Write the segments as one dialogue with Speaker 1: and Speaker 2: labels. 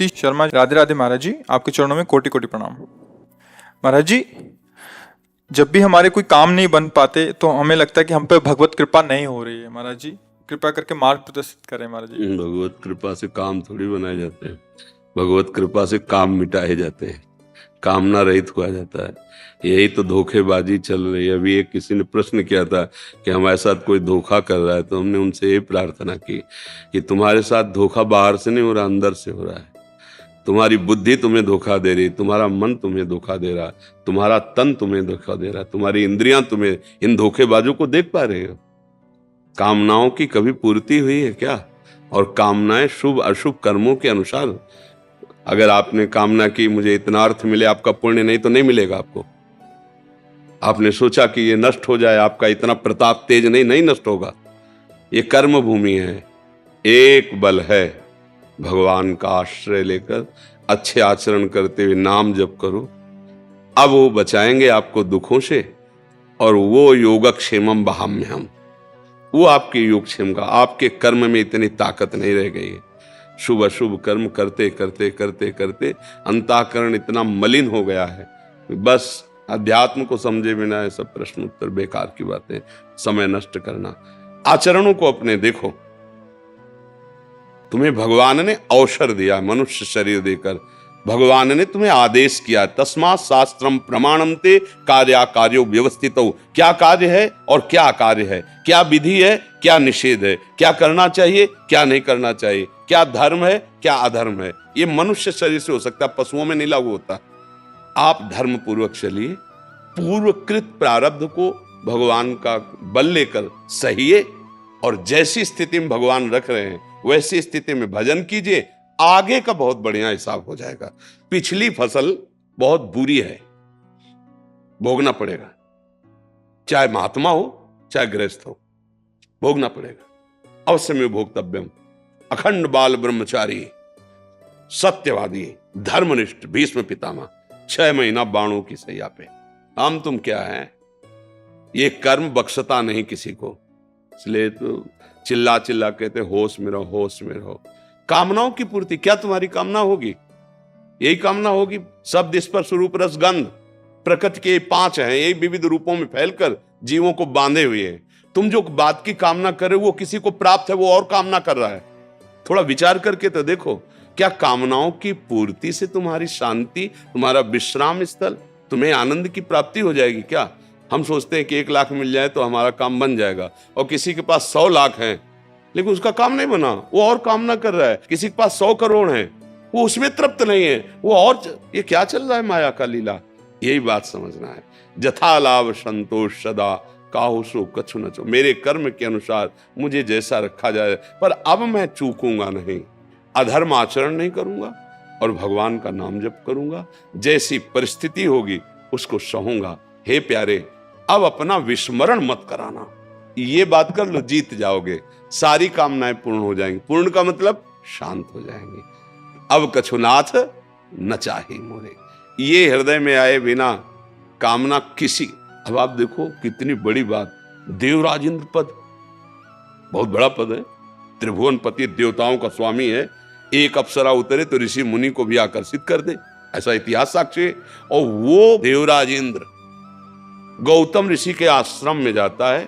Speaker 1: कीर्ति शर्मा। राधे राधे महाराज जी, आपके चरणों में कोटि कोटि प्रणाम। महाराज जी, जब भी हमारे कोई काम नहीं बन पाते तो हमें लगता है कि हम पे भगवत कृपा नहीं हो रही है। महाराज जी कृपा करके मार्ग प्रदर्शित करें। महाराज जी,
Speaker 2: भगवत कृपा से काम थोड़ी बनाए जाते हैं, भगवत कृपा से काम मिटाए जाते हैं, कामना रहित हुआ जाता है। यही तो धोखेबाजी चल रही है। अभी एक किसी ने प्रश्न किया था कि हमारे साथ कोई धोखा कर रहा है, तो हमने उनसे ये प्रार्थना की कि तुम्हारे साथ धोखा बाहर से नहीं हो रहा, अंदर से हो रहा है। तुम्हारी बुद्धि तुम्हें धोखा दे रही, तुम्हारा मन तुम्हें धोखा दे रहा, तुम्हारा तन तुम्हें धोखा दे रहा, तुम्हारी इंद्रियां तुम्हें, इन धोखेबाजों को देख पा रहे हो? कामनाओं की कभी पूर्ति हुई है क्या? और कामनाएं शुभ अशुभ कर्मों के अनुसार। अगर आपने कामना की मुझे इतना अर्थ मिले, आपका पुण्य नहीं तो नहीं मिलेगा आपको। आपने सोचा कि ये नष्ट हो जाए, आपका इतना प्रताप तेज नहीं नष्ट होगा। ये कर्म भूमि है। एक बल है, भगवान का आश्रय लेकर अच्छे आचरण करते हुए नाम जप करो। अब वो बचाएंगे आपको दुखों से, और वो योगक्षेमम वहाम्यहम्, वो आपके योगक्षेम का, आपके कर्म में इतनी ताकत नहीं रह गई है। शुभ अशुभ कर्म करते करते करते करते अंतःकरण इतना मलिन हो गया है, बस अध्यात्म को समझे बिना ये सब प्रश्न उत्तर बेकार की बातें, समय नष्ट करना। आचरणों को अपने देखो। तुम्हें भगवान ने अवसर दिया, मनुष्य शरीर देकर भगवान ने तुम्हें आदेश किया, तस्मात् शास्त्रम प्रमाणम ते कार्याकार्यो व्यवस्थितो। क्या कार्य है और क्या अकार्य है, क्या विधि है क्या निषेध है, क्या करना चाहिए क्या नहीं करना चाहिए, क्या धर्म है क्या अधर्म है। ये मनुष्य शरीर से हो सकता है, पशुओं में नहीं लागू होता। आप धर्म पूर्वक चलिए, पूर्वकृत प्रारब्ध को भगवान का बल लेकर सहिए, और जैसी स्थिति में भगवान रख रहे हैं वैसी स्थिति में भजन कीजिए। आगे का बहुत बढ़िया हिसाब हो जाएगा। पिछली फसल बहुत बुरी है, भोगना पड़ेगा, चाहे महात्मा हो चाहे गृहस्थ हो, भोगना पड़ेगा। अवश्य में भोक्तव्यम। अखंड बाल ब्रह्मचारी, सत्यवादी, धर्मनिष्ठ भीष्म पितामह 6 महीना बाणों की सैया पे। हम तुम क्या है? ये कर्म बख्शता नहीं किसी को, इसलिए तो चिल्ला चिल्ला कहते होश में रहो, होश में रहो। कामनाओं की पूर्ति, क्या तुम्हारी कामना होगी? यही कामना होगी। शब्द स्पर्श रूप रस गंध, प्रकृति के 5 हैं, यही विविध रूपों में फैलकर जीवों को बांधे हुए हैं। तुम जो बात की कामना कर रहे हो वो किसी को प्राप्त है, वो और कामना कर रहा है। थोड़ा विचार करके तो देखो, क्या कामनाओं की पूर्ति से तुम्हारी शांति, तुम्हारा विश्राम स्थल, तुम्हें आनंद की प्राप्ति हो जाएगी क्या? हम सोचते हैं कि 1 लाख मिल जाए तो हमारा काम बन जाएगा, और किसी के पास 100 लाख हैं लेकिन उसका काम नहीं बना, वो और कामना कर रहा है। किसी के पास 100 करोड़ हैं, वो उसमें तृप्त नहीं है, वो और। ये क्या चल रहा है माया का लीला? यही बात समझना है। जथा लाभ संतोष सदा, काहू सो कछु न चो। मेरे कर्म के अनुसार मुझे जैसा रखा जाए, पर अब मैं चूकूंगा नहीं, अधर्म आचरण नहीं करूंगा, और भगवान का नाम जप करूंगा। जैसी परिस्थिति होगी उसको सहूंगा। हे प्यारे, अब अपना विस्मरण मत कराना। ये बात कर लो, जीत जाओगे, सारी कामनाएं पूर्ण हो जाएंगी। पूर्ण का मतलब शांत हो जाएंगे। अब कछुनाथ न चाहे मोरे, ये हृदय में आए बिना कामना किसी। अब आप देखो कितनी बड़ी बात, देवराज इंद्र पद बहुत बड़ा पद है, त्रिभुवन पति, देवताओं का स्वामी है। एक अप्सरा उतरे तो ऋषि मुनि को भी आकर्षित कर दे, ऐसा इतिहास साक्षी है। और वो देवराज इंद्र गौतम ऋषि के आश्रम में जाता है,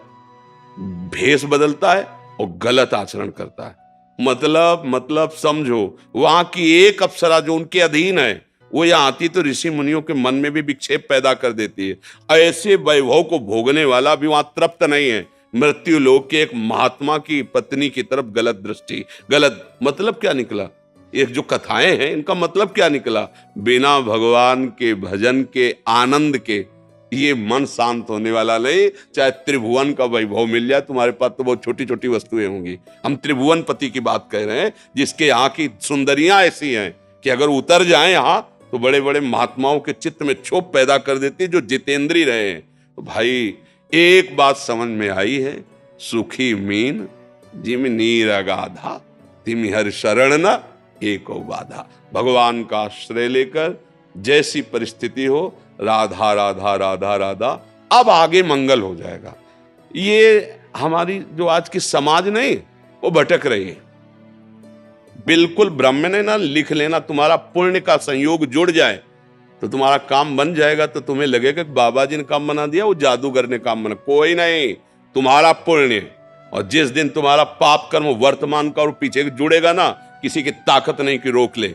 Speaker 2: भेष बदलता है और गलत आचरण करता है। मतलब समझो, वहां की एक अप्सरा जो उनके अधीन है, वो यहाँ आती तो ऋषि मुनियों के मन में भी विक्षेप पैदा कर देती है। ऐसे वैभव को भोगने वाला भी वहां तृप्त नहीं है। मृत्यु लोक के एक महात्मा की पत्नी की तरफ गलत दृष्टि, गलत मतलब क्या निकला? एक जो कथाएं हैं इनका मतलब क्या निकला? बिना भगवान के भजन के आनंद के ये मन शांत होने वाला नहीं। चाहे त्रिभुवन का वैभव मिल जाए तुम्हारे पास, तो बहुत छोटी छोटी वस्तुएं होंगी। हम त्रिभुवन पति की बात कह रहे हैं, जिसके यहाँ की सुंदरियां ऐसी हैं कि अगर उतर जाएं यहाँ तो बड़े बड़े महात्माओं के चित्त में क्षोभ पैदा कर देती, जो जितेंद्री रहे हैं। तो भाई एक बात समझ में आई है, सुखी मीन जिम नीर अगाधा, तिम हर शरण न एको बाधा। भगवान का आश्रय लेकर जैसी परिस्थिति हो, राधा राधा राधा राधा, अब आगे मंगल हो जाएगा। ये हमारी जो आज की समाज नहीं, वो भटक रही है। बिल्कुल ब्रह्म ने ना लिख लेना, तुम्हारा पुण्य का संयोग जुड़ जाए तो तुम्हारा काम बन जाएगा। तो तुम्हें लगेगा कि बाबा जी ने काम बना दिया, वो जादूगर ने काम बना, कोई नहीं, तुम्हारा पुण्य। और जिस दिन तुम्हारा पाप कर्म वर्तमान का और पीछे जुड़ेगा ना, किसी की ताकत नहीं कि रोक ले।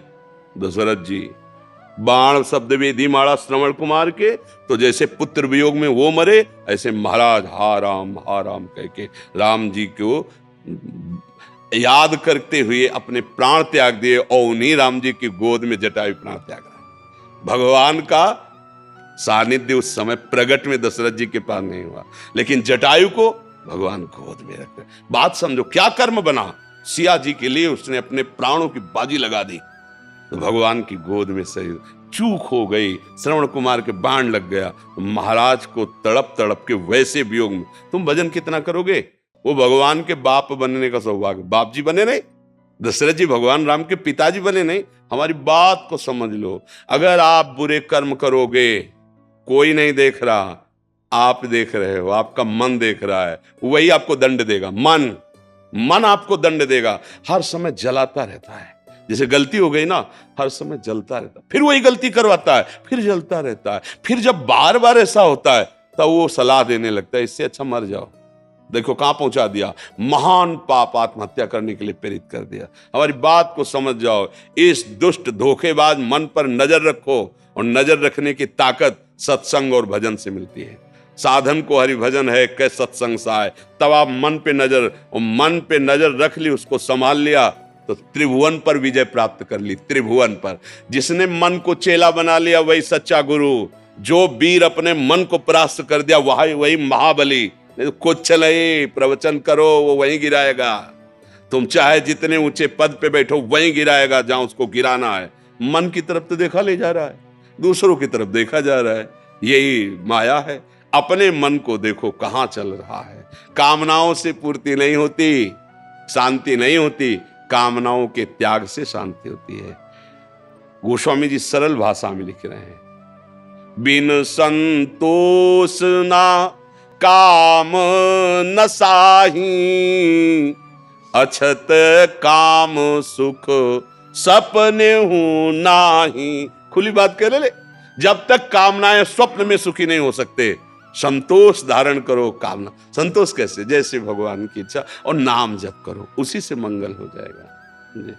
Speaker 2: दशरथ जी बाण शब्द वेदी मारा श्रवण कुमार के, तो जैसे पुत्र वियोग में वो मरे, ऐसे महाराज हा राम कह के राम जी को याद करते हुए अपने प्राण त्याग दिए, और उन्हीं राम जी की गोद में जटायु प्राण त्याग रहा। भगवान का सानिध्य उस समय प्रगट में दशरथ जी के पास नहीं हुआ, लेकिन जटायु को भगवान गोद में रख। बात समझो, क्या कर्म बना। सिया जी के लिए उसने अपने प्राणों की बाजी लगा दी, तो भगवान की गोद में शरीर। चूक हो गई, श्रवण कुमार के बाण लग गया, तो महाराज को तड़प तड़प के वैसे वियोग में तुम भजन कितना करोगे। वो भगवान के बाप बनने का सौभाग्य, बाप जी बने नहीं, दशरथ जी भगवान राम के पिताजी बने नहीं। हमारी बात को समझ लो, अगर आप बुरे कर्म करोगे, कोई नहीं देख रहा, आप देख रहे हो, आपका मन देख रहा है, वही आपको दंड देगा। मन आपको दंड देगा, हर समय जलाता रहता है। जैसे गलती हो गई ना, हर समय जलता रहता है, फिर वही गलती करवाता है, फिर जलता रहता है। फिर जब बार बार ऐसा होता है तब वो सलाह देने लगता है, इससे अच्छा मर जाओ। देखो कहां पहुंचा दिया, महान पाप आत्महत्या करने के लिए प्रेरित कर दिया। हमारी बात को समझ जाओ, इस दुष्ट धोखेबाज मन पर नजर रखो, और नजर रखने की ताकत सत्संग और भजन से मिलती है। साधन को हरि भजन है कै सत्संग साय, तब आप मन पे नजर, और मन पे नजर रख ली, उसको संभाल लिया, तो त्रिभुवन पर विजय प्राप्त कर ली। त्रिभुवन पर जिसने मन को चेला बना लिया वही सच्चा गुरु। जो वीर अपने मन को परास्त कर दिया वही महाबली। नहीं तो कुछ चले प्रवचन करो, वो वहीं गिराएगा। तुम चाहे जितने ऊंचे पद पे बैठो, वहीं गिराएगा जहां उसको गिराना है। मन की तरफ तो देखा ले जा रहा है, दूसरों की तरफ देखा जा रहा है। यही माया है। अपने मन को देखो कहां चल रहा है। कामनाओं से पूर्ति नहीं होती, शांति नहीं होती, कामनाओं के त्याग से शांति होती है। गोस्वामी जी सरल भाषा में लिख रहे हैं, बिन संतोष ना काम न साही, अछत काम सुख सपने हूं नाही। खुली बात कह ले, जब तक कामनाएं स्वप्न में सुखी नहीं हो सकते, संतोष धारण करो। कामना संतोष कैसे, जैसे भगवान की इच्छा, और नाम जप करो, उसी से मंगल हो जाएगा जी।